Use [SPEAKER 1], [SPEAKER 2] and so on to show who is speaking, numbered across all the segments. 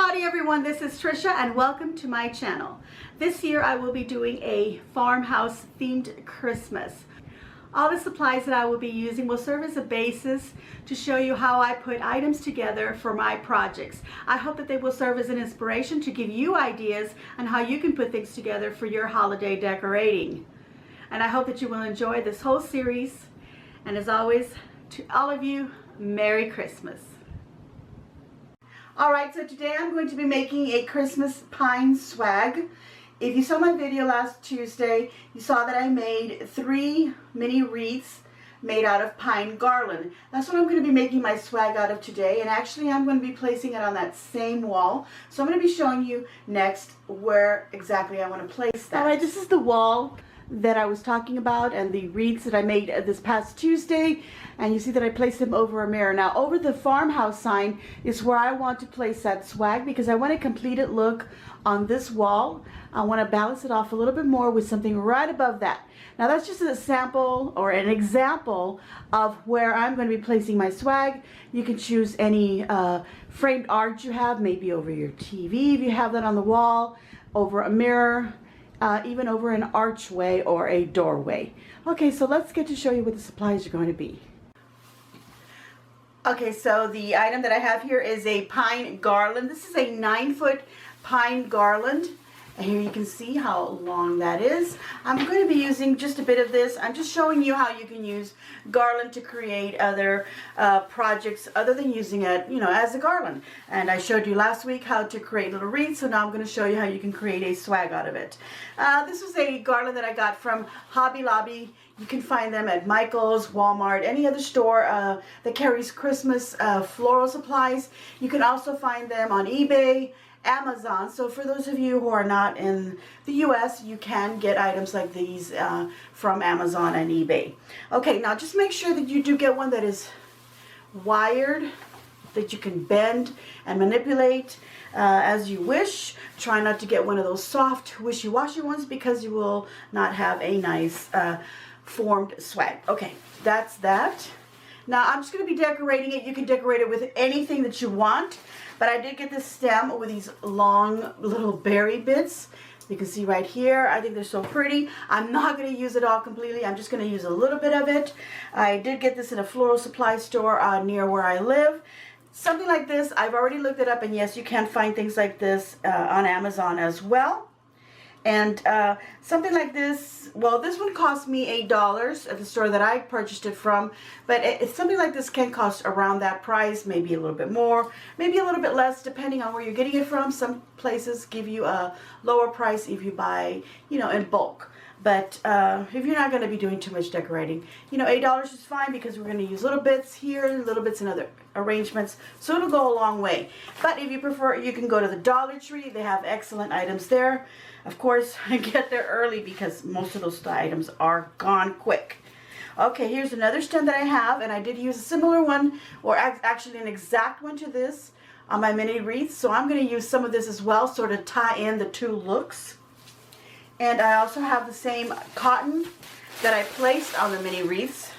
[SPEAKER 1] Howdy everyone, this is Tricia and welcome to my channel. This year I will be doing a farmhouse themed Christmas. All the supplies that I will be using will serve as a basis to show you how I put items together for my projects. I hope that they will serve as an inspiration to give you ideas on how you can put things together for your holiday decorating. And I hope that you will enjoy this whole series. And as always, to all of you, Merry Christmas. Alright, so today I'm going to be making a Christmas pine swag. If you saw my video last Tuesday, you saw that I made 3 mini wreaths made out of pine garland. That's what I'm going to be making my swag out of today, and actually I'm going to be placing it on that same wall. So I'm going to be showing you next where exactly I want to place that. Alright, this is the wall that I was talking about and the wreaths that I made this past Tuesday, and you see that I placed them over a mirror. Now over the farmhouse sign is where I want to place that swag because I want a completed look on this wall. I want to balance it off a little bit more with something right above that. Now that's just a sample or an example of where I'm going to be placing my swag. You can choose any framed art you have, maybe over your TV if you have that on the wall, over a mirror, even over an archway or a doorway. Okay, so let's get to show you what the supplies are going to be. Okay, so the item that I have here is a pine garland. This is a 9-foot pine garland. And here you can see how long that is. I'm going to be using just a bit of this. I'm just showing you how you can use garland to create other projects other than using it, as a garland. And I showed you last week how to create little wreaths, so now I'm going to show you how you can create a swag out of it. This was a garland that I got from Hobby Lobby. You can find them at Michael's, Walmart, any other store that carries Christmas floral supplies. You can also find them on eBay, Amazon. So for those of you who are not in the US, you can get items like these from Amazon and eBay. Okay, now just make sure that you do get one that is wired, that you can bend and manipulate as you wish. Try not to get one of those soft, wishy-washy ones because you will not have a nice formed swag. Okay, that's that. Now I'm just going to be decorating it. You can decorate it with anything that you want. But I did get this stem with these long little berry bits. You can see right here. I think they're so pretty. I'm not going to use it all completely. I'm just going to use a little bit of it. I did get this in a floral supply store near where I live. Something like this, I've already looked it up, and yes, you can find things like this on Amazon as well. And something like this, well, this one cost me $8 at the store that I purchased it from, but something like this can cost around that price, maybe a little bit more, maybe a little bit less, depending on where you're getting it from. Some places give you a lower price if you buy, in bulk. But if you're not going to be doing too much decorating, $8 is fine because we're going to use little bits here, little bits in other arrangements, so it'll go a long way. But if you prefer, you can go to the Dollar Tree. They have excellent items there. Of course, get there early because most of those items are gone quick. Okay, here's another stem that I have, and I did use a similar one, or actually an exact one to this on my mini wreath. So I'm going to use some of this as well, sort of tie in the two looks. And I also have the same cotton that I placed on the mini wreaths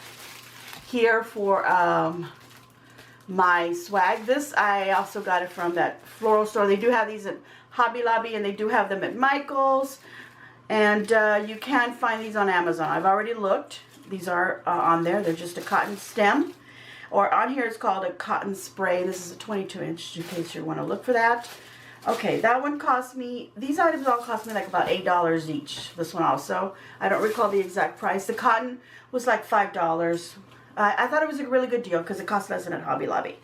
[SPEAKER 1] here for my swag. This, I also got it from that floral store. They do have these at Hobby Lobby, and they do have them at Michael's. And you can find these on Amazon. I've already looked. These are on there. They're just a cotton stem. Or on here it's called a cotton spray. This is a 22-inch in case you want to look for that. Okay, that one cost me, these items all cost me like about $8 each. This one also. I don't recall the exact price. The cotton was like $5. I thought it was a really good deal because it cost less than at Hobby Lobby.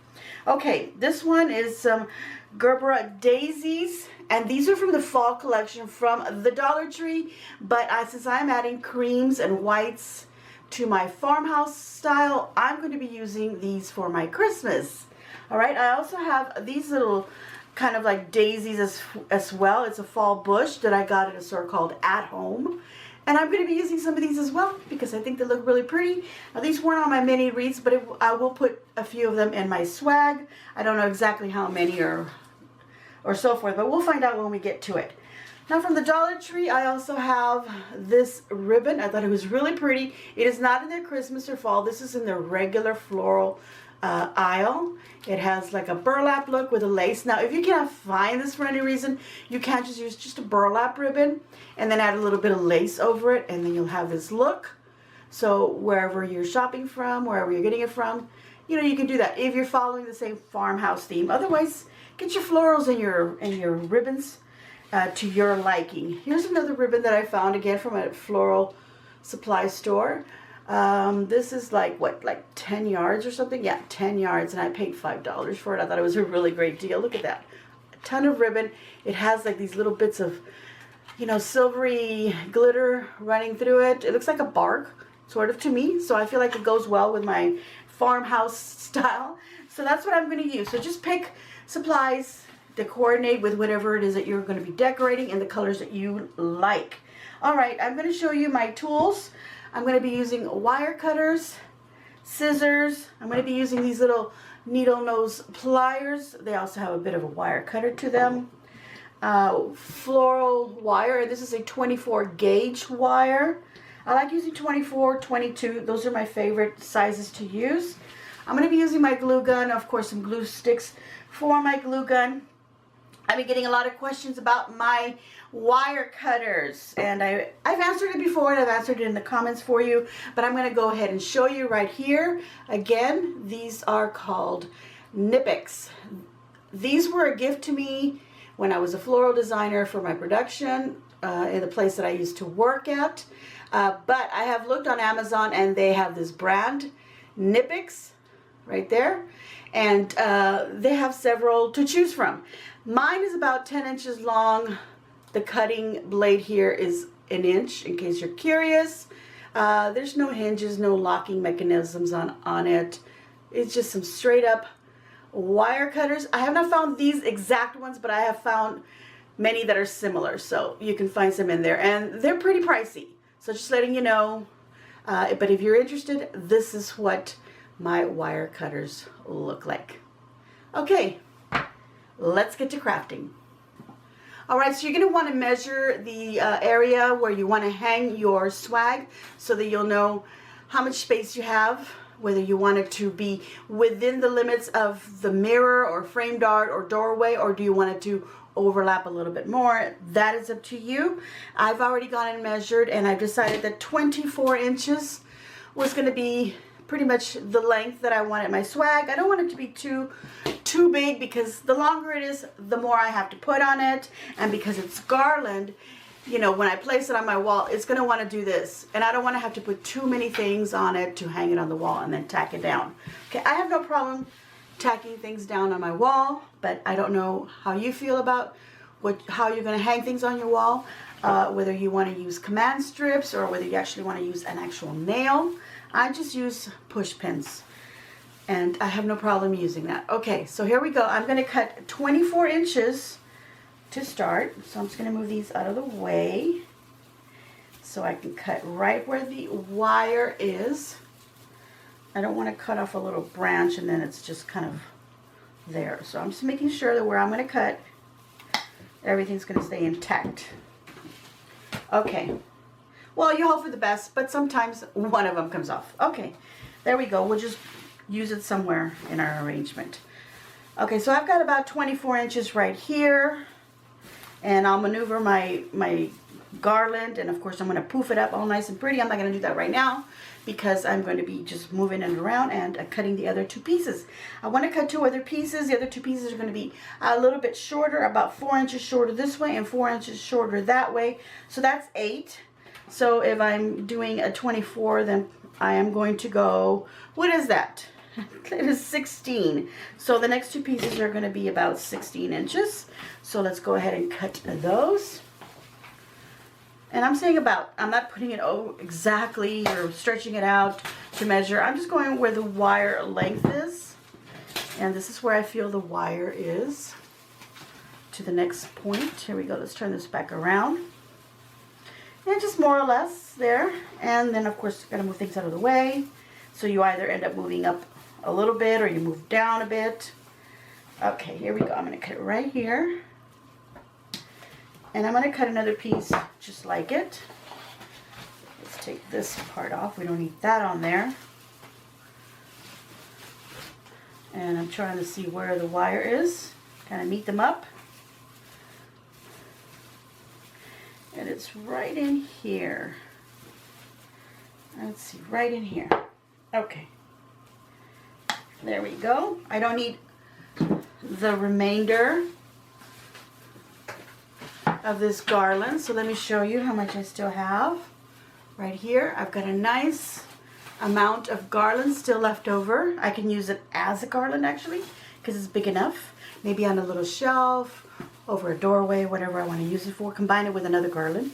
[SPEAKER 1] Okay, this one is some Gerbera daisies, and these are from the fall collection from the Dollar Tree. But since I'm adding creams and whites to my farmhouse style, I'm going to be using these for my Christmas. All right, I also have these little kind of like daisies as well. It's a fall bush that I got at a store called At Home. And I'm going to be using some of these as well because I think they look really pretty. Now these weren't on my mini wreaths, but I will put a few of them in my swag. I don't know exactly how many or so forth, but we'll find out when we get to it. Now from the Dollar Tree, I also have this ribbon. I thought it was really pretty. It is not in their Christmas or fall. This is in their regular floral aisle. It has like a burlap look with a lace. Now, if you can't find this for any reason, you can just use just a burlap ribbon and then add a little bit of lace over it, and then you'll have this look. So wherever you're shopping from, wherever you're getting it from, you know, you can do that if you're following the same farmhouse theme. Otherwise, get your florals and your ribbons to your liking. Here's another ribbon that I found, again, from a floral supply store. This is like, what, like 10 yards or something? Yeah, 10 yards, and I paid $5 for it. I thought it was a really great deal. Look at that. A ton of ribbon. It has like these little bits of, you know, silvery glitter running through it. It looks like a bark, sort of, to me. So I feel like it goes well with my farmhouse style. So that's what I'm going to use. So just pick supplies to coordinate with whatever it is that you're going to be decorating in the colors that you like. All right, I'm going to show you my tools. I'm going to be using wire cutters, scissors. I'm going to be using these little needle nose pliers. They also have a bit of a wire cutter to them. Floral wire. This is a 24 gauge wire. I like using 24, 22. Those are my favorite sizes to use. I'm going to be using my glue gun. Of course, some glue sticks for my glue gun. I've been getting a lot of questions about my wire cutters, and I've answered it before, and I've answered it in the comments for you, but I'm going to go ahead and show you right here. Again, these are called Knipex. These were a gift to me when I was a floral designer for my production in the place that I used to work at, but I have looked on Amazon, and they have this brand, Knipex, right there, and they have several to choose from. Mine is about 10 inches long. The cutting blade here is an inch, in case you're curious. There's no hinges, no locking mechanisms on it. It's just some straight up wire cutters. I have not found these exact ones, but I have found many that are similar. So you can find some in there, and they're pretty pricey. So just letting you know. But if you're interested, this is what my wire cutters look like. Okay. Let's get to crafting. All right, so you're going to want to measure the area where you want to hang your swag so that you'll know how much space you have, whether you want it to be within the limits of the mirror or framed art or doorway, or do you want it to overlap a little bit more. That is up to you. I've already gone and measured, and I've decided that 24 inches was going to be pretty much the length that I wanted my swag. I don't want it to be too big, because the longer it is, the more I have to put on it, and because it's garland, you know, when I place it on my wall, it's going to want to do this, and I don't want to have to put too many things on it to hang it on the wall and then tack it down. Okay, I have no problem tacking things down on my wall, but I don't know how you feel about how you're going to hang things on your wall, whether you want to use command strips or whether you actually want to use an actual nail. I just use push pins, and I have no problem using that. Okay, so here we go. I'm going to cut 24 inches to start. So I'm just going to move these out of the way so I can cut right where the wire is. I don't want to cut off a little branch and then it's just kind of there. So I'm just making sure that where I'm going to cut, everything's going to stay intact. Okay. Well, you hope for the best, but sometimes one of them comes off. Okay, there we go. We'll just use it somewhere in our arrangement. Okay, so I've got about 24 inches right here, and I'll maneuver my garland, and of course I'm going to poof it up all nice and pretty. I'm not going to do that right now because I'm going to be just moving it around and cutting the other two pieces. I want to cut two other pieces. The other two pieces are going to be a little bit shorter, about 4 inches shorter this way and 4 inches shorter that way. So that's 8. So if I'm doing a 24, then I am going to go, what is that? It is 16. So the next two pieces are going to be about 16 inches. So let's go ahead and cut those. And I'm saying about, I'm not putting it exactly or stretching it out to measure. I'm just going where the wire length is. And this is where I feel the wire is to the next point. Here we go. Let's turn this back around. And just more or less there. And then, of course, got to move things out of the way. So you either end up moving up a little bit or you move down a bit. Okay, here we go. I'm going to cut it right here. And I'm going to cut another piece just like it. Let's take this part off. We don't need that on there. And I'm trying to see where the wire is. Kind of meet them up. And it's right in here. Let's see, right in here. Okay. There we go. I don't need the remainder of this garland, so let me show you how much I still have. Right here, I've got a nice amount of garland still left over. I can use it as a garland actually, because it's big enough. Maybe on a little shelf, over a doorway, whatever I want to use it for. Combine it with another garland,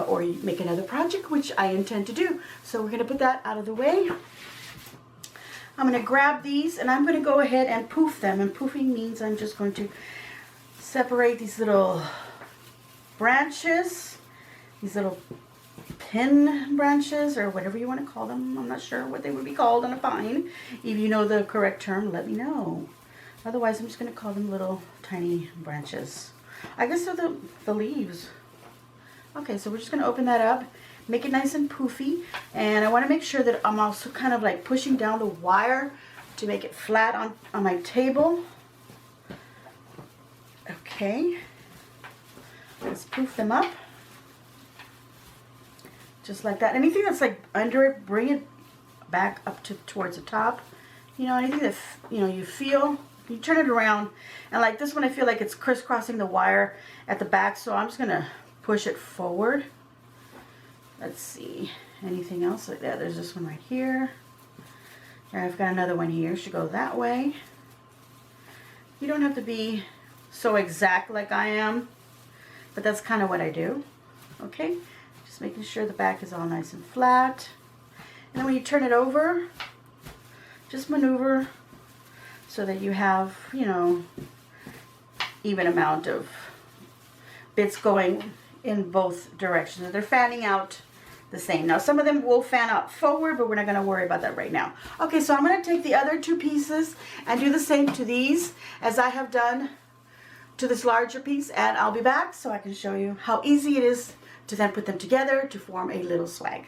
[SPEAKER 1] or you make another project, which I intend to do. So we're going to put that out of the way. I'm going to grab these and I'm going to go ahead and poof them. And poofing means I'm just going to separate these little branches, these little pin branches, or whatever you want to call them. I'm not sure what they would be called on a pine. If you know the correct term, let me know. Otherwise, I'm just going to call them little tiny branches. I guess they're the leaves. Okay, so we're just going to open that up, make it nice and poofy. And I want to make sure that I'm also kind of like pushing down the wire to make it flat on my table. Okay. Let's poof them up. Just like that. Anything that's like under it, bring it back up towards the top. You know, anything that, you know, you feel, you turn it around. And like this one, I feel like it's crisscrossing the wire at the back, so I'm just going to push it forward. Let's see. Anything else like that? There's this one right here. And I've got another one here. Should go that way. You don't have to be so exact like I am, but that's kind of what I do. Okay? Just making sure the back is all nice and flat. And then when you turn it over, just maneuver so that you have, you know, even amount of bits going in both directions. They're fanning out the same. Now some of them will fan out forward, but we're not going to worry about that right now. Okay, so I'm going to take the other two pieces and do the same to these as I have done to this larger piece, and I'll be back so I can show you how easy it is to then put them together to form a little swag.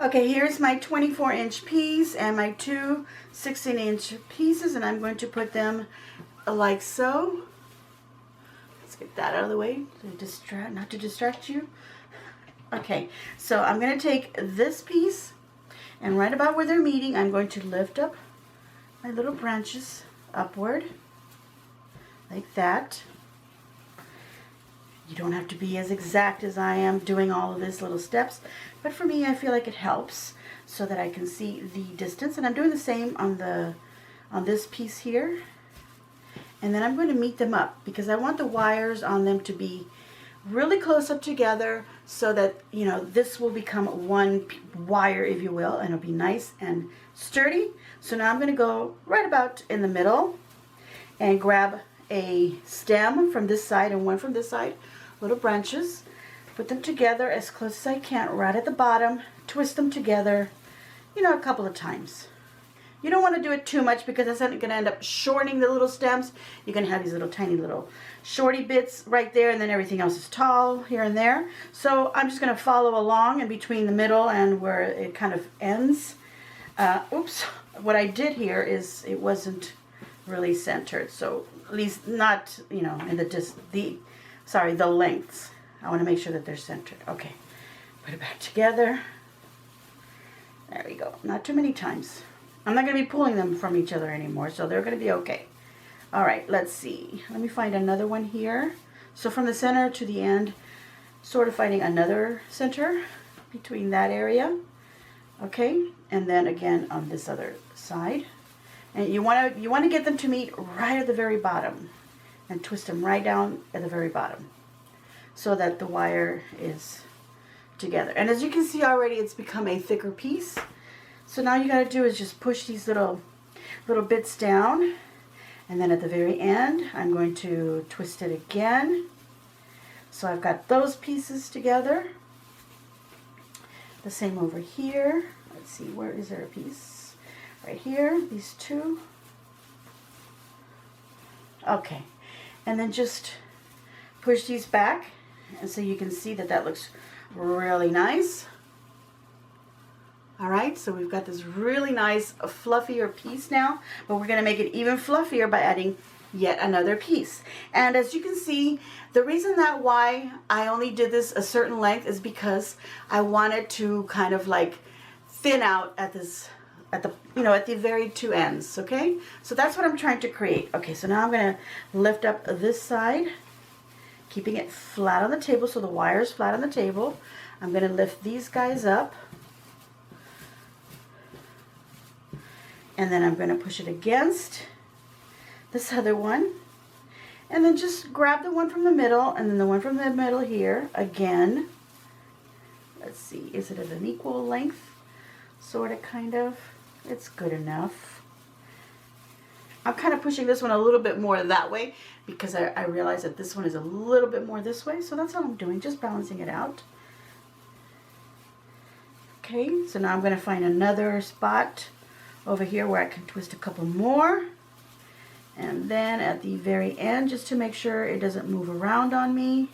[SPEAKER 1] Okay, here's my 24-inch piece and my two 16-inch pieces, and I'm going to put them like so. Let's get that out of the way not to distract you. Okay, so I'm going to take this piece, and right about where they're meeting, I'm going to lift up my little branches upward, like that. You don't have to be as exact as I am doing all of these little steps, but for me, I feel like it helps so that I can see the distance. And I'm doing the same on this piece here. And then I'm going to meet them up because I want the wires on them to be really close up together so that, you know, this will become one wire, if you will, and it'll be nice and sturdy. So now I'm going to go right about in the middle and grab a stem from this side and one from this side, little branches, put them together as close as I can right at the bottom, twist them together, you know, a couple of times. You don't want to do it too much because that's going to end up shortening the little stems. You're going to have these little tiny little shorty bits right there, and then everything else is tall here and there. So I'm just going to follow along in between the middle and where it kind of ends. Oops, what I did here is it wasn't really centered, so at least not, you know, in the lengths. I want to make sure that they're centered. Okay, put it back together. There we go. Not too many times. I'm not going to be pulling them from each other anymore, so they're going to be okay. All right, let's see. Let me find another one here. So from the center to the end, sort of finding another center between that area. Okay, and then again on this other side. And you want to get them to meet right at the very bottom and twist them right down at the very bottom so that the wire is together. And as you can see already, it's become a thicker piece. So now you got to do is just push these little bits down, and then at the very end I'm going to twist it again. So I've got those pieces together. The same over here. Let's see, where is there a piece? Right here, these two. Okay, and then just push these back, and so you can see that that looks really nice. All right, so we've got this really nice fluffier piece now, but we're gonna make it even fluffier by adding yet another piece. And as you can see, the reason that why I only did this a certain length is because I wanted to kind of like thin out at this, at the, you know, at the very two ends, okay? So that's what I'm trying to create. Okay, so now I'm gonna lift up this side, keeping it flat on the table, so the wire is flat on the table. I'm gonna lift these guys up, and then I'm gonna push it against this other one, and then just grab the one from the middle, and then the one from the middle here again. Let's see, is it at an equal length? Sort of, kind of. It's good enough. I'm kind of pushing this one a little bit more that way because I realize that this one is a little bit more this way, so that's all I'm doing, just balancing it out. Okay, so now I'm going to find another spot over here where I can twist a couple more. And then at the very end, just to make sure it doesn't move around on me.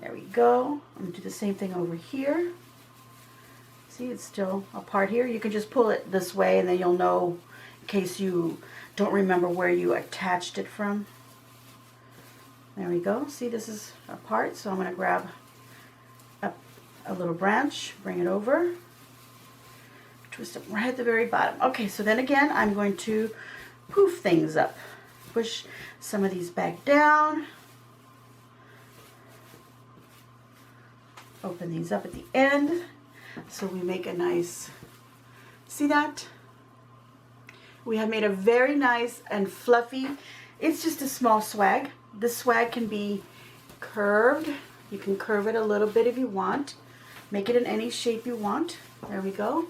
[SPEAKER 1] There we go. I'm going to do the same thing over here. See, it's still apart here. You can just pull it this way and then you'll know in case you don't remember where you attached it from. There we go. See, this is apart, so I'm going to grab a little branch, bring it over, twist it right at the very bottom. Okay, so then again, I'm going to poof things up. Push some of these back down. Open these up at the end so we make a nice, see that? We have made a very nice and fluffy, it's just a small swag. This swag can be curved. You can curve it a little bit if you want. Make it in any shape you want. There we go.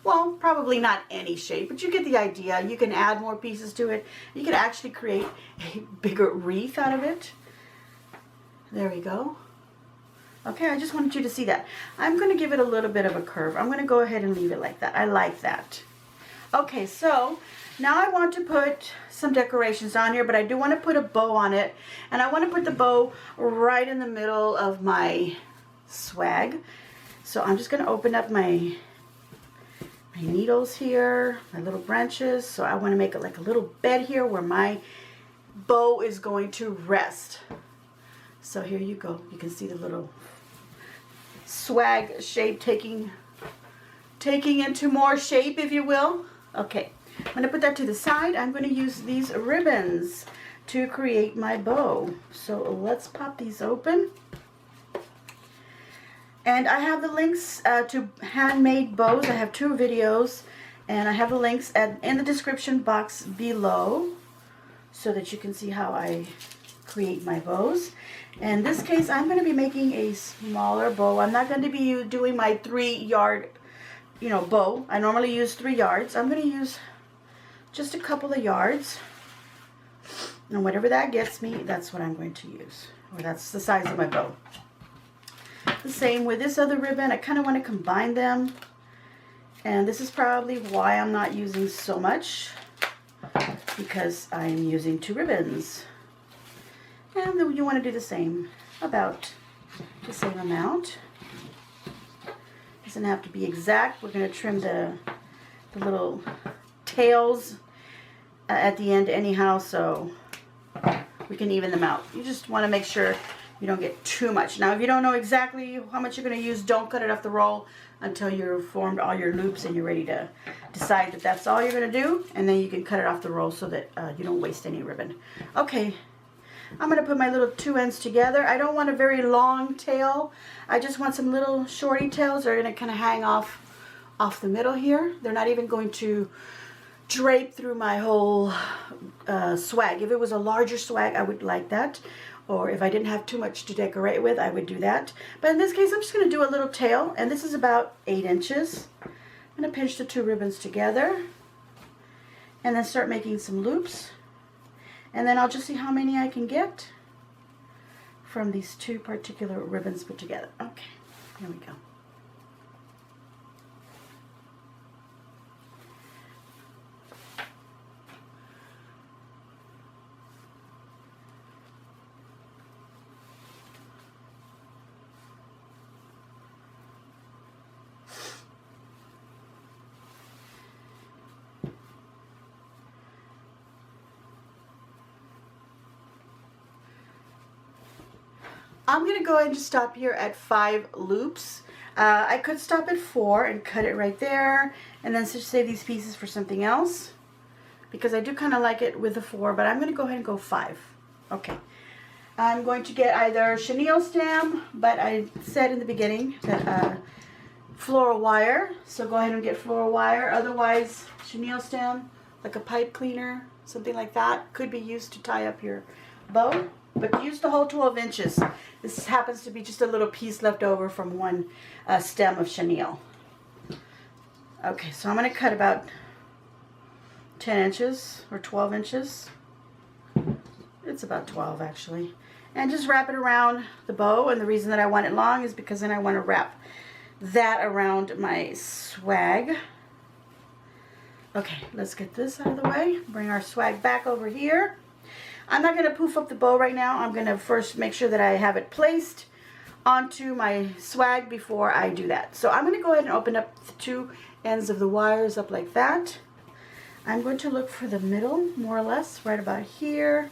[SPEAKER 1] Well, probably not any shape, but you get the idea. You can add more pieces to it. You can actually create a bigger wreath out of it. There we go. Okay, I just wanted you to see that. I'm going to give it a little bit of a curve. I'm going to go ahead and leave it like that. I like that. Okay, so now I want to put some decorations on here, but I do want to put a bow on it. And I want to put the bow right in the middle of my swag. So I'm just going to open up my needles here, my little branches. So I want to make it like a little bed here where my bow is going to rest. So here you go. You can see the little swag shape taking into more shape, if you will. Okay, I'm going to put that to the side. I'm going to use these ribbons to create my bow. So let's pop these open. And I have the links to handmade bows. I have 2 videos, and I have the links in the description box below so that you can see how I create my bows. In this case, I'm going to be making a smaller bow. I'm not going to be doing my 3-yard, bow. I normally use 3 yards. I'm going to use just a couple of yards. And whatever that gets me, that's what I'm going to use. Or that's the size of my bow. The same with this other ribbon. I kind of want to combine them. And this is probably why I'm not using so much, because I'm using 2 ribbons. And then you want to do the same, about the same amount. Doesn't have to be exact. We're going to trim the little tails at the end anyhow, so we can even them out. You just want to make sure you don't get too much. Now, if you don't know exactly how much you're going to use, don't cut it off the roll until you've formed all your loops and you're ready to decide that that's all you're going to do. And then you can cut it off the roll so that you don't waste any ribbon. Okay, I'm going to put my little 2 ends together. I don't want a very long tail. I just want some little shorty tails. They're going to kind of hang off the middle here. They're not even going to drape through my whole swag. If it was a larger swag, I would like that. Or if I didn't have too much to decorate with, I would do that. But in this case, I'm just going to do a little tail. And this is about 8 inches. I'm going to pinch the 2 ribbons together. And then start making some loops. And then I'll just see how many I can get from these 2 particular ribbons put together. Okay, here we go. I'm going to go ahead and just stop here at 5 loops. I could stop at 4 and cut it right there, and then just save these pieces for something else, because I do kind of like it with the 4, but I'm going to go ahead and go 5. Okay. I'm going to get either chenille stem, but I said in the beginning that floral wire, so go ahead and get floral wire. Otherwise, chenille stem, like a pipe cleaner, something like that, could be used to tie up your bow, but use the whole 12 inches. This happens to be just a little piece left over from one stem of chenille. Okay, so I'm going to cut about 10 inches or 12 inches. It's about 12 actually. And just wrap it around the bow, and the reason that I want it long is because then I want to wrap that around my swag. Okay, let's get this out of the way. Bring our swag back over here. I'm not going to poof up the bow right now. I'm going to first make sure that I have it placed onto my swag before I do that. So I'm going to go ahead and open up the 2 ends of the wires up like that. I'm going to look for the middle, more or less, right about here.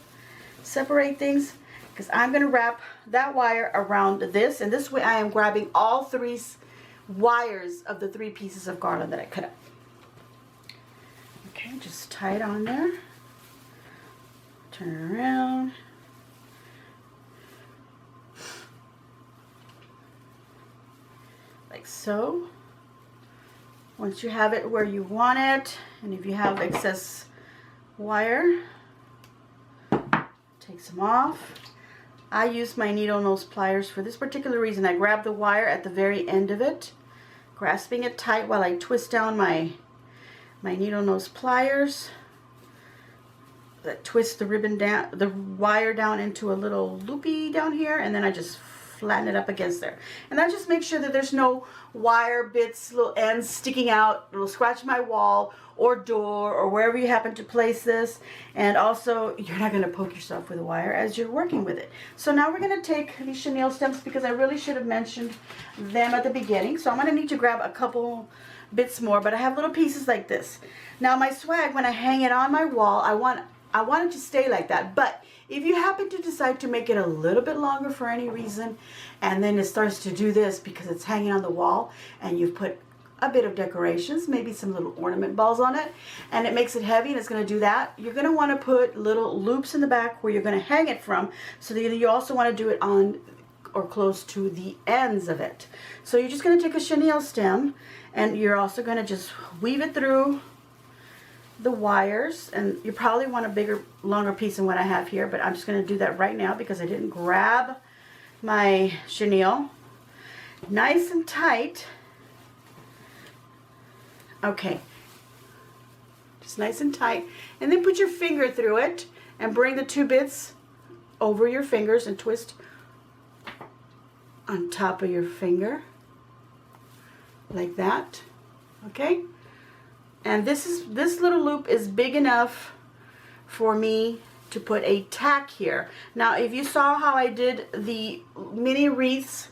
[SPEAKER 1] Separate things, because I'm going to wrap that wire around this, and this way I am grabbing all 3 wires of the 3 pieces of garland that I cut up. Okay, just tie it on there. Turn it around. Like so. Once you have it where you want it, and if you have excess wire, take some off. I use my needle nose pliers for this particular reason. I grab the wire at the very end of it, grasping it tight while I twist down my needle nose pliers. That twist the ribbon down, the wire down into a little loopy down here, and then I just flatten it up against there. And that just makes sure that there's no wire bits, little ends sticking out. It'll scratch my wall or door or wherever you happen to place this. And also, you're not going to poke yourself with a wire as you're working with it. So now we're going to take these chenille stems, because I really should have mentioned them at the beginning. So I'm going to need to grab a couple bits more, but I have little pieces like this. Now my swag, when I hang it on my wall, I want it to stay like that. But if you happen to decide to make it a little bit longer for any reason, and then it starts to do this because it's hanging on the wall, and you've put a bit of decorations, maybe some little ornament balls on it, and it makes it heavy and it's going to do that, you're going to want to put little loops in the back where you're going to hang it from, so that you also want to do it on or close to the ends of it. So you're just going to take a chenille stem, and you're also going to just weave it through the wires, and you probably want a bigger, longer piece than what I have here, but I'm just going to do that right now because I didn't grab my chenille. Nice and tight. Okay, just nice and tight, and then put your finger through it and bring the 2 bits over your fingers and twist on top of your finger like that. Okay, and this little loop is big enough for me to put a tack here. Now if you saw how I did the mini wreaths,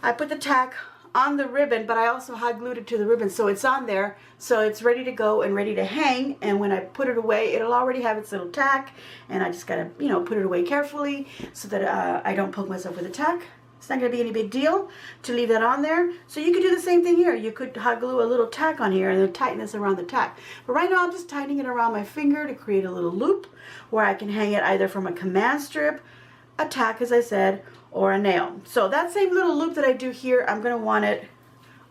[SPEAKER 1] I put the tack on the ribbon, but I also hot glued it to the ribbon, so it's on there, so it's ready to go and ready to hang. And when I put it away, it'll already have its little tack, and I just gotta, you know, put it away carefully so that I don't poke myself with the tack. It's not gonna be any big deal to leave that on there. So you could do the same thing here. You could hot glue a little tack on here and then tighten this around the tack. But right now I'm just tightening it around my finger to create a little loop where I can hang it either from a command strip, a tack, as I said, or a nail. So that same little loop that I do here, I'm going to want it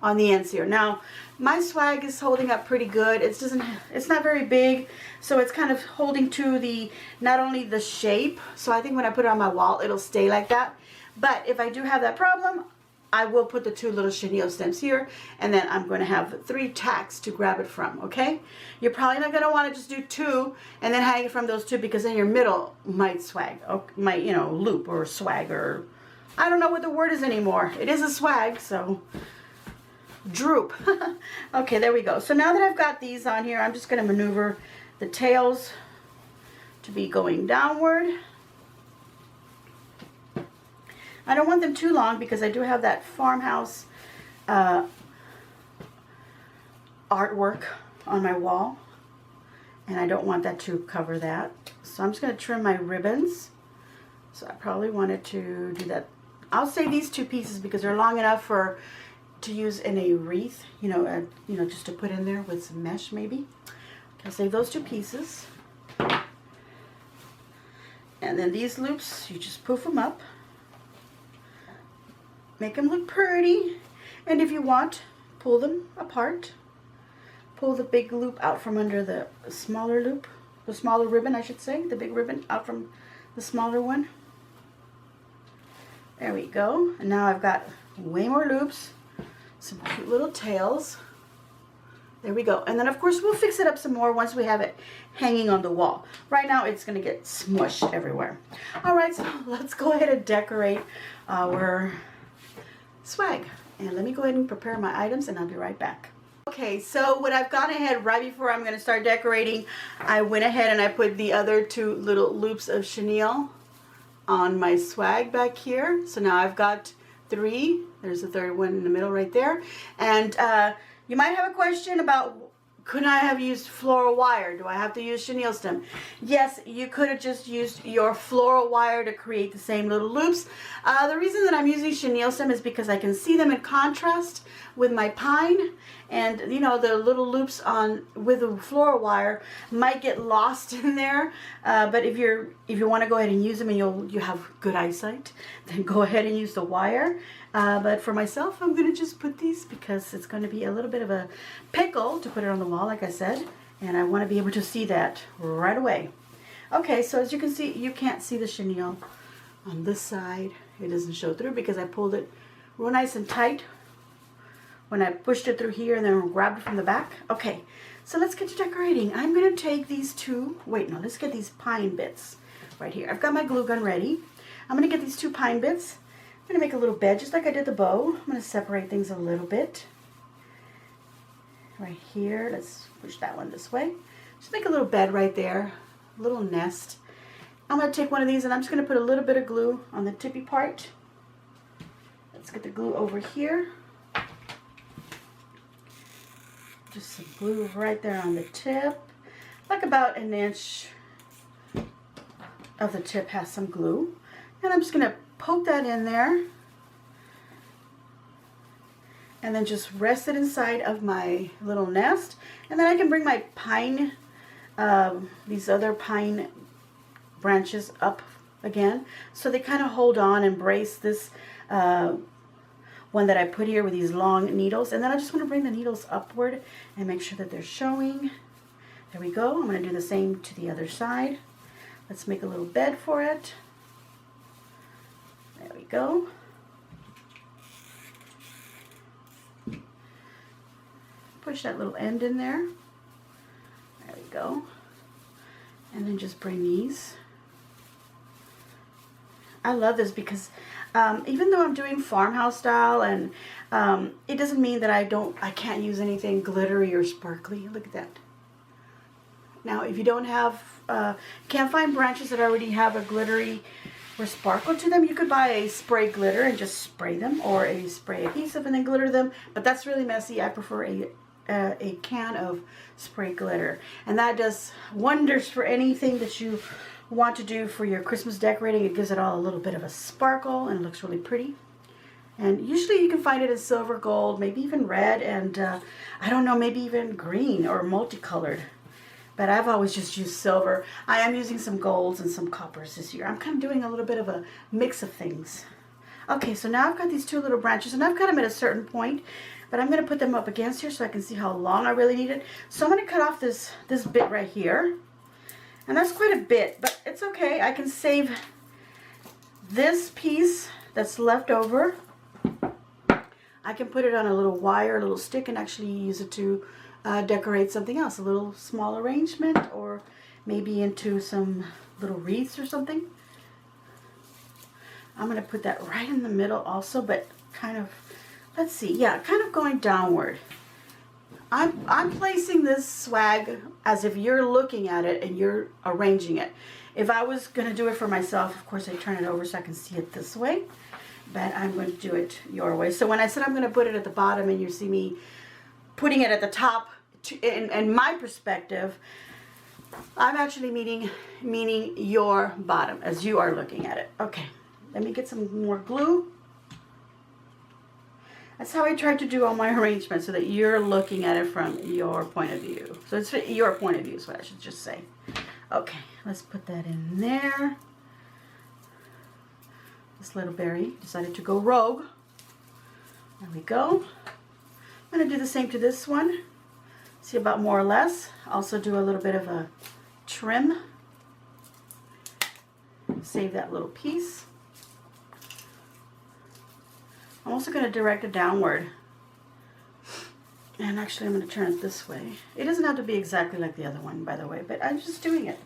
[SPEAKER 1] on the ends here. Now my swag is holding up pretty good. It's not very big, so it's kind of holding to the, not only the shape, so I think when I put it on my wall it'll stay like that. But if I do have that problem, I will put the 2 little chenille stems here, and then I'm going to have 3 tacks to grab it from. Okay, you're probably not going to want to just do 2 and then hang it from those 2, because then your middle might swag, or might, you know, loop or swag, or I don't know what the word is anymore. It is a swag, so droop. Okay, there we go. So now that I've got these on here, I'm just going to maneuver the tails to be going downward. I don't want them too long because I do have that farmhouse artwork on my wall, and I don't want that to cover that. So I'm just going to trim my ribbons So I probably wanted to do that. I'll save these 2 pieces because they're long enough to use in a wreath, you know, just to put in there with some mesh maybe. I'll save those 2 pieces. And then these loops, you just poof them up. Make them look pretty. And if you want, pull them apart. Pull the big loop out from under the smaller loop. The smaller ribbon, I should say. The big ribbon out from the smaller one. There we go. And now I've got way more loops. Some cute little tails. There we go. And then of course we'll fix it up some more once we have it hanging on the wall. Right now it's going to get smushed everywhere. Alright, so let's go ahead and decorate our swag. And let me go ahead and prepare my items and I'll be right back. Okay, so what I've gone ahead right before I'm going to start decorating, I went ahead and I put the other 2 little loops of chenille on my swag back here. So now I've got 3. There's a 3rd one in the middle right there. And you might have a question about, couldn't I have used floral wire? Do I have to use chenille stem? Yes, you could have just used your floral wire to create the same little loops. The reason that I'm using chenille stem is because I can see them in contrast with my pine, and you know, the little loops on with the floral wire might get lost in there. But if you want to go ahead and use them and you have good eyesight, then go ahead and use the wire. But for myself, I'm going to just put these because it's going to be a little bit of a pickle to put it on the wall, like I said, and I want to be able to see that right away. Okay, so as you can see, you can't see the chenille on this side. It doesn't show through because I pulled it real nice and tight when I pushed it through here and then grabbed it from the back. Okay, so let's get to decorating. I'm going to take these 2, wait, no, let's get these pine bits right here. I've got my glue gun ready. I'm going to get these 2 pine bits. I'm going to make a little bed just like I did the bow. I'm going to separate things a little bit. Right here, let's push that one this way. Just make a little bed right there, a little nest. I'm going to take one of these and I'm just going to put a little bit of glue on the tippy part. Let's get the glue over here. Just some glue right there on the tip. Like about 1 inch of the tip has some glue. And I'm just going to poke that in there. And then just rest it inside of my little nest. And then I can bring my pine, these other pine branches up again. So they kind of hold on and brace this one that I put here with these long needles. And then I just want to bring the needles upward and make sure that they're showing. There we go. I'm going to do the same to the other side. Let's make a little bed for it. There we go. Push that little end in there. There we go. And then just bring these. I love this because even though I'm doing farmhouse style, and it doesn't mean that I can't use anything glittery or sparkly. Look at that. Now, if you don't have, can't find branches that already have a glittery or sparkle to them, you could buy a spray glitter and just spray them, or a spray adhesive and then glitter them. But that's really messy. I prefer a can of spray glitter, and that does wonders for anything that you want to do for your Christmas decorating. It gives it all a little bit of a sparkle and it looks really pretty. And usually you can find it in silver, gold, maybe even red, and I don't know, maybe even green or multicolored. But I've always just used silver. I am using some golds and some coppers this year. I'm kind of doing a little bit of a mix of things. Okay, so now I've got these 2 little branches, and I've got them at a certain point, but I'm going to put them up against here so I can see how long I really need it. So I'm going to cut off this bit right here. And that's quite a bit, but it's okay. I can save this piece that's left over. I can put it on a little wire, a little stick, and actually use it to decorate something else, a little small arrangement, or maybe into some little wreaths or something. I'm going to put that right in the middle also, but kind of, let's see, yeah, kind of going downward. I'm placing this swag as if you're looking at it and you're arranging it. If I was going to do it for myself, of course I turn it over so I can see it this way, but I'm going to do it your way. So when I said I'm going to put it at the bottom and you see me putting it at the top, in my perspective, I'm actually meaning your bottom as you are looking at it. Okay, let me get some more glue. That's how I tried to do all my arrangements, so that you're looking at it from your point of view. So it's your point of view is what I should just say. Okay, let's put that in there. This little berry decided to go rogue. There we go. I'm going to do the same to this one. See about more or less. Also do a little bit of a trim. Save that little piece. I'm also going to direct it downward. And actually I'm going to turn it this way. It doesn't have to be exactly like the other one, by the way, but I'm just doing it.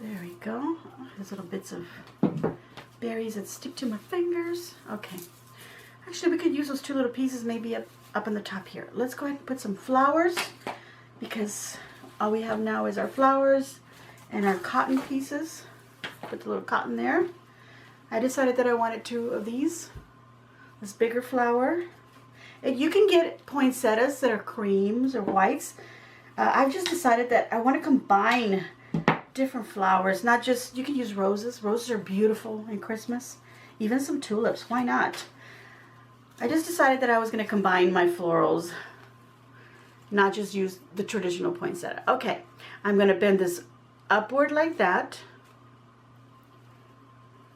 [SPEAKER 1] There we go. There's little bits of berries that stick to my fingers. Okay. Actually, we could use those two little pieces maybe up in the top here. Let's go ahead and put some flowers, because all we have now is our flowers and our cotton pieces. Put the little cotton there. I decided that I wanted two of these. This bigger flower. And you can get poinsettias that are creams or whites. I've just decided that I want to combine different flowers, not just, you can use roses. Roses are beautiful in Christmas. Even some tulips, why not? I just decided that I was going to combine my florals, not just use the traditional poinsettia. Okay, I'm going to bend this upward like that,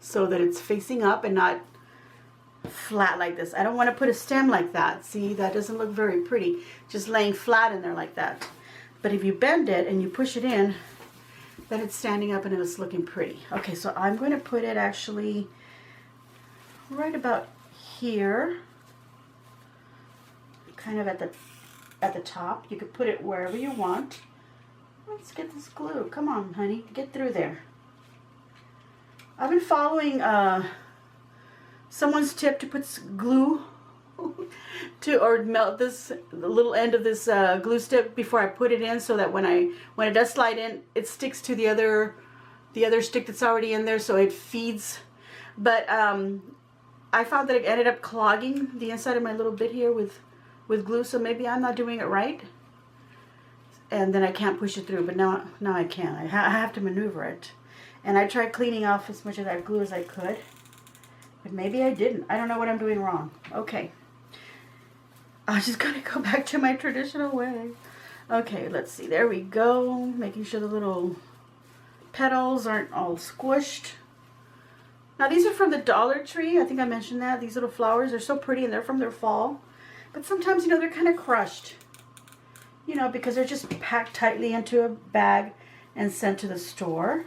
[SPEAKER 1] so that it's facing up and not flat like this. I don't want to put a stem like that. See, that doesn't look very pretty, just laying flat in there like that. But if you bend it and you push it in, then it's standing up and it's looking pretty. Okay, so I'm going to put it actually right about here, kind of at the top. You could put it wherever you want. Let's get this glue. Come on, honey, get through there. I've been following someone's tip to put glue or melt the little end of this glue stick before I put it in, so that when it does slide in, it sticks to the other stick that's already in there, so it feeds. But I found that it ended up clogging the inside of my little bit here with glue, so maybe I'm not doing it right, and then I can't push it through. But now I can. I have to maneuver it, and I tried cleaning off as much of that glue as I could, but maybe I didn't. I don't know what I'm doing wrong. Okay, I'm just gonna go back to my traditional way. Okay, let's see. There we go. Making sure the little petals aren't all squished. Now these are from the Dollar Tree. I think I mentioned that. These little flowers are so pretty, and they're from their fall. But sometimes, you know, they're kind of crushed, you know, because they're just packed tightly into a bag and sent to the store.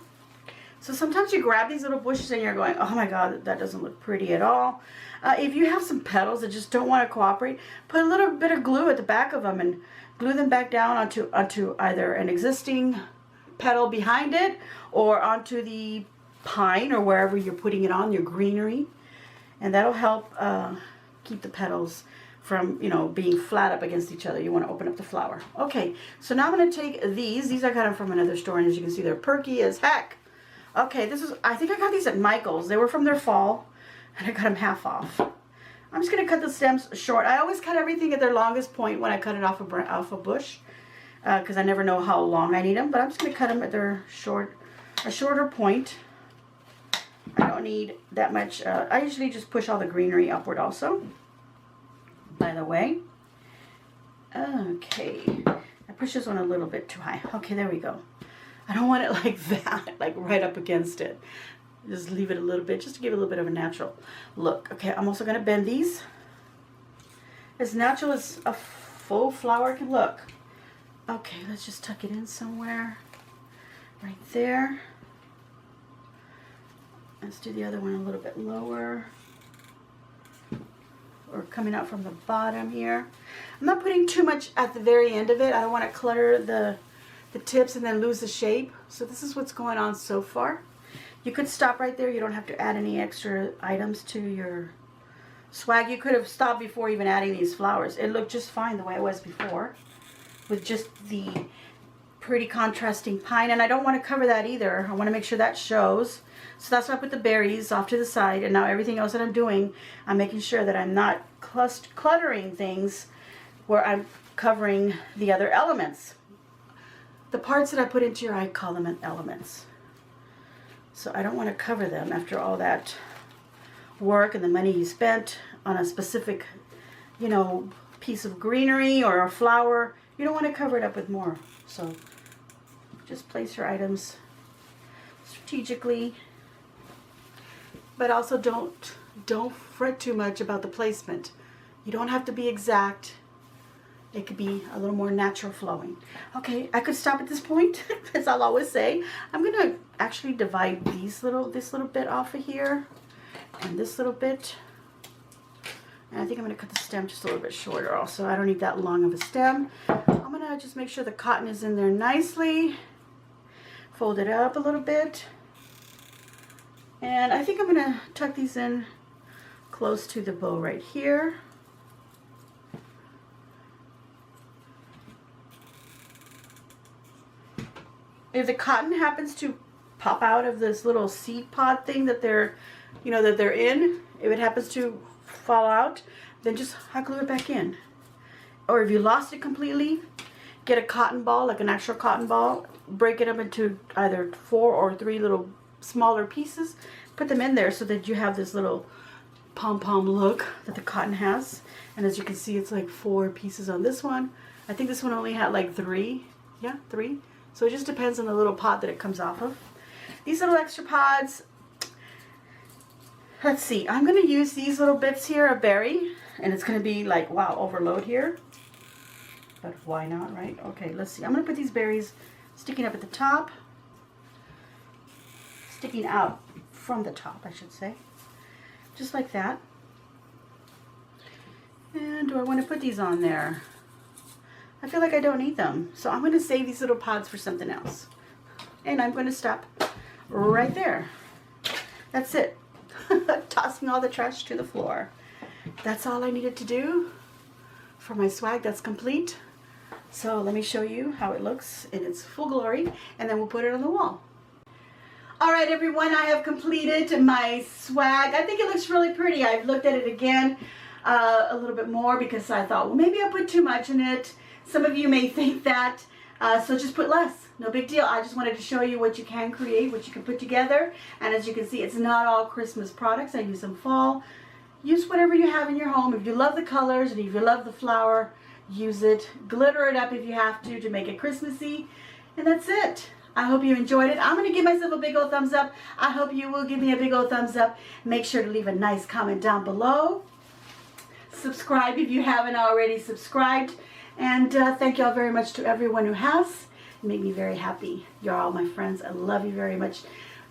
[SPEAKER 1] So sometimes you grab these little bushes and you're going, oh my God, that doesn't look pretty at all. If you have some petals that just don't want to cooperate, put a little bit of glue at the back of them and glue them back down onto either an existing petal behind it or onto the pine or wherever you're putting it on, your greenery. And that'll help keep the petals from, you know, being flat up against each other. You want to open up the flower. Okay, so now I'm going to take these. These I got them from another store, and as you can see, they're perky as heck. Okay, I think I got these at Michael's. They were from their fall, and I got them half off. I'm just going to cut the stems short. I always cut everything at their longest point when I cut it off a bush, because I never know how long I need them, but I'm just going to cut them at their a shorter point. I don't need that much. I usually just push all the greenery upward also, by the way. Okay, I pushed this one a little bit too high. Okay, there we go. I don't want it like that, like right up against it. Just leave it a little bit, just to give it a little bit of a natural look. Okay, I'm also going to bend these as natural as a faux flower can look. Okay, let's just tuck it in somewhere right there. Let's do the other one a little bit lower, or coming out from the bottom here. I'm not putting too much at the very end of it. I don't want to clutter the tips and then lose the shape. So this is what's going on so far. You could stop right there. You don't have to add any extra items to your swag. You could have stopped before even adding these flowers. It looked just fine the way it was before, with just the pretty contrasting pine, and I don't want to cover that either. I want to make sure that shows. So that's why I put the berries off to the side, and now everything else that I'm doing, I'm making sure that I'm not cluttering things where I'm covering the other elements. The parts that I put into your eye, I call them elements. So I don't want to cover them after all that work and the money you spent on a specific, you know, piece of greenery or a flower. You don't want to cover it up with more. So just place your items strategically, but also don't fret too much about the placement. You don't have to be exact. It could be a little more natural flowing. Okay, I could stop at this point, as I'll always say. I'm gonna actually divide this little bit off of here and this little bit. And I think I'm gonna cut the stem just a little bit shorter also. I don't need that long of a stem. I'm gonna just make sure the cotton is in there nicely. Fold it up a little bit. And I think I'm gonna tuck these in close to the bow right here. If the cotton happens to pop out of this little seed pod thing that they're in, if it happens to fall out, then just hot glue it back in. Or if you lost it completely, get a cotton ball, like an actual cotton ball, break it up into either 4 or 3 little smaller pieces, put them in there so that you have this little pom-pom look that the cotton has. And as you can see, it's like 4 pieces on this one. I think this one only had like 3. Yeah, 3. So it just depends on the little pod that it comes off of. These little extra pods, let's see, I'm going to use these little bits here of berry, and it's going to be like, wow, overload here. But why not, right? Okay, let's see. I'm going to put these berries sticking up at the top, sticking out from the top, I should say. Just like that. And do I want to put these on there? I feel like I don't need them. So I'm going to save these little pods for something else. And I'm going to stop right there. That's it. Tossing all the trash to the floor. That's all I needed to do for my swag. That's complete. So let me show you how it looks in its full glory, and then we'll put it on the wall. All right, everyone, I have completed my swag. I think it looks really pretty. I've looked at it again a little bit more because I thought, well, maybe I put too much in it. Some of you may think that, so just put less. No big deal. I just wanted to show you what you can create, what you can put together. And as you can see, it's not all Christmas products. I use some fall. Use whatever you have in your home. If you love the colors and if you love the flower, use it. Glitter it up if you have to make it Christmassy. And that's it. I hope you enjoyed it. I'm going to give myself a big old thumbs up. I hope you will give me a big old thumbs up. Make sure to leave a nice comment down below. Subscribe if you haven't already subscribed. And thank you all very much to everyone who has. You make me very happy. You're all my friends. I love you very much.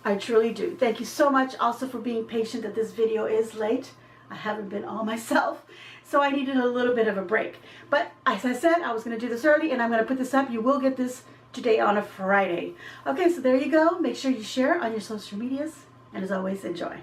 [SPEAKER 1] I truly do. Thank you so much also for being patient that this video is late. I haven't been all myself, so I needed a little bit of a break. But as I said, I was going to do this early, and I'm going to put this up. You will get this today on a Friday. Okay, so there you go. Make sure you share on your social medias. And as always, enjoy.